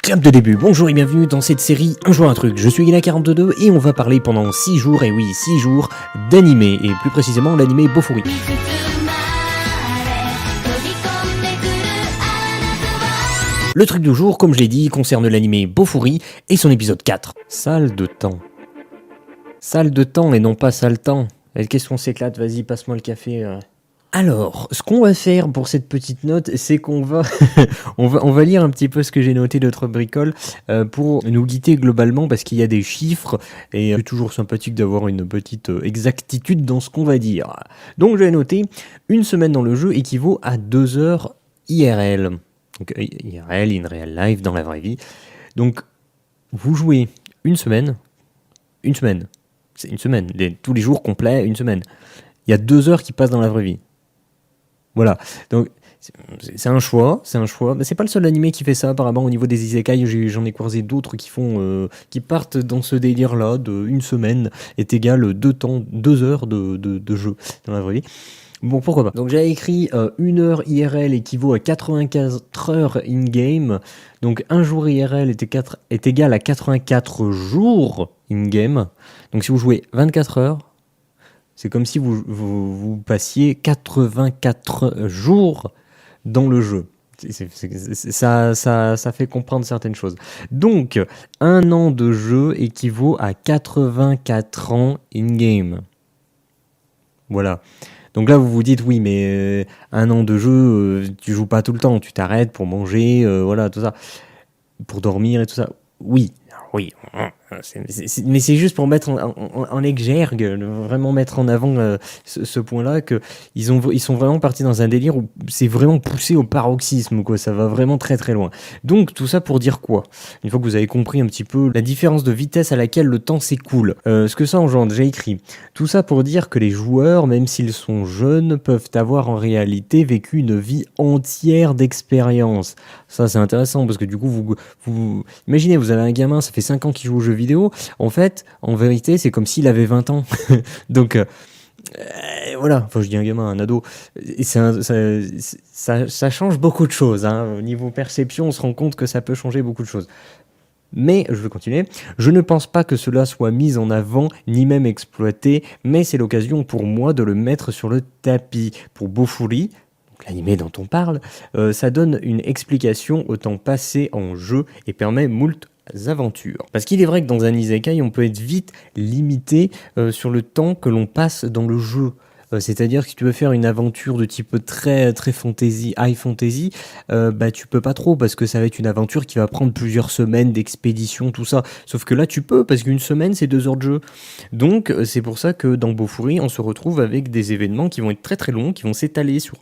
Clap de début, bonjour et bienvenue dans cette série Un jour un truc. Je suis Guina42 et on va parler pendant 6 jours, et oui 6 jours, d'animé, et plus précisément l'animé Bofuri. Le truc du jour, comme je l'ai dit, concerne l'animé Bofuri et son épisode 4. Salle de temps. Salle de temps et non pas sale temps. Qu'est-ce qu'on s'éclate, vas-y passe-moi le café. Alors, ce qu'on va faire pour cette petite note, c'est qu'on va, on va lire un petit peu ce que j'ai noté d'autres bricoles pour nous guider globalement, parce qu'il y a des chiffres et c'est toujours sympathique d'avoir une petite exactitude dans ce qu'on va dire. Donc j'ai noté, une semaine dans le jeu équivaut à 2 heures IRL. Donc IRL, in real life, dans la vraie vie. Donc vous jouez une semaine, c'est une semaine, tous les jours complets, une semaine. Il y a 2 heures qui passent dans la vraie vie. Voilà, donc c'est un choix, mais c'est pas le seul animé qui fait ça apparemment au niveau des isekai. J'en ai croisé d'autres qui partent dans ce délire-là de une semaine est égal 2 heures de jeu dans la vraie vie. Bon, pourquoi pas. Donc j'ai écrit 1 heure IRL équivaut à 84 heures in-game, donc un jour IRL est égal à 84 jours in-game, donc si vous jouez 24 heures, c'est comme si vous passiez 84 jours dans le jeu. Ça fait comprendre certaines choses. Donc, 1 an de jeu équivaut à 84 ans in-game. Voilà. Donc là, vous vous dites, oui, mais 1 an de jeu, tu joues pas tout le temps. Tu t'arrêtes pour manger, voilà, tout ça. Pour dormir et tout ça. Oui. Mais c'est juste pour mettre en exergue, vraiment mettre en avant ce point-là, que ils sont vraiment partis dans un délire où c'est vraiment poussé au paroxysme, quoi. Ça va vraiment très très loin. Donc tout ça pour dire quoi? Une fois que vous avez compris un petit peu la différence de vitesse à laquelle le temps s'écoule, ce que ça engendre, j'ai écrit. Tout ça pour dire que les joueurs, même s'ils sont jeunes, peuvent avoir en réalité vécu une vie entière d'expérience. Ça c'est intéressant parce que du coup vous imaginez, vous avez un gamin, ça fait 5 ans qu'il joue aux jeux vidéo, en fait, en vérité, c'est comme s'il avait 20 ans. Donc, voilà, enfin je dis un gamin, un ado, et ça change beaucoup de choses. Au niveau perception, on se rend compte que ça peut changer beaucoup de choses. Mais, je vais continuer, je ne pense pas que cela soit mis en avant, ni même exploité, mais c'est l'occasion pour moi de le mettre sur le tapis. Pour Bofuri, l'animé dont on parle, ça donne une explication au temps passé en jeu et permet moult aventures. Parce qu'il est vrai que dans un isekai, on peut être vite limité sur le temps que l'on passe dans le jeu. C'est-à-dire que si tu veux faire une aventure de type très très fantasy, high fantasy, tu peux pas trop, parce que ça va être une aventure qui va prendre plusieurs semaines d'expédition, tout ça. Sauf que là tu peux, parce qu'une semaine c'est 2 heures de jeu. Donc c'est pour ça que dans Bofuri on se retrouve avec des événements qui vont être très très longs, qui vont s'étaler sur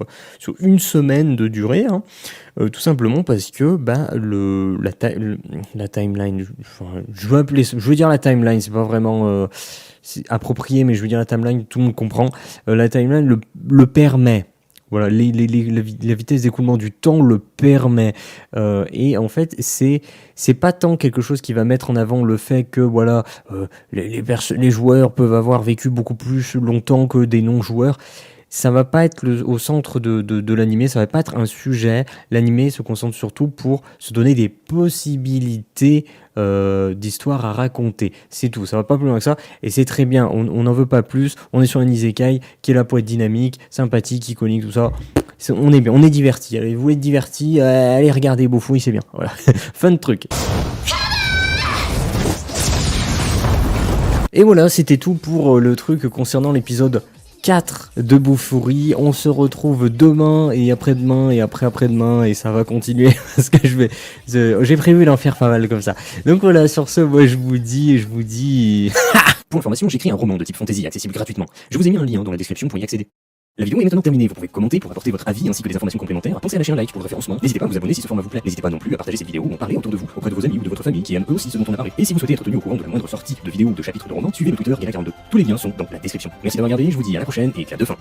une semaine de durée, tout simplement parce que la timeline, je veux dire la timeline, c'est pas vraiment c'est approprié, mais je veux dire la timeline, tout le monde comprend. La timeline le permet. Voilà, la vitesse d'écoulement du temps le permet. Et en fait, c'est pas tant quelque chose qui va mettre en avant le fait que voilà, les joueurs peuvent avoir vécu beaucoup plus longtemps que des non-joueurs. Ça va pas être au centre de l'animé, ça va pas être un sujet. L'animé se concentre surtout pour se donner des possibilités d'histoire à raconter. C'est tout, ça va pas plus loin que ça, et c'est très bien, on n'en veut pas plus. On est sur un isekai qui est là pour être dynamique, sympathique, iconique, tout ça. On est bien, on est diverti. Allez, vous voulez être diverti, allez regarder Bofuri, c'est bien. Voilà. Fun de truc. Et voilà, c'était tout pour le truc concernant l'épisode 4 de Bofuri. On se retrouve demain et après-demain et après-après-demain, et ça va continuer parce que j'ai prévu d'en faire pas mal comme ça. Donc voilà, sur ce, moi je vous dis pour information, j'écris un roman de type fantasy accessible gratuitement. Je vous ai mis un lien dans la description pour y accéder. La vidéo est maintenant terminée, vous pouvez commenter pour apporter votre avis ainsi que des informations complémentaires. Pensez à lâcher un like pour le référencement. N'hésitez pas à vous abonner si ce format vous plaît. N'hésitez pas non plus à partager cette vidéo ou en parler autour de vous, auprès de vos amis ou de votre famille qui aiment eux aussi ce dont on a parlé. Et si vous souhaitez être tenu au courant de la moindre sortie de vidéos ou de chapitres de romans, suivez le Twitter Guina42. Tous les liens sont dans la description. Merci d'avoir regardé, je vous dis à la prochaine et clap de fin.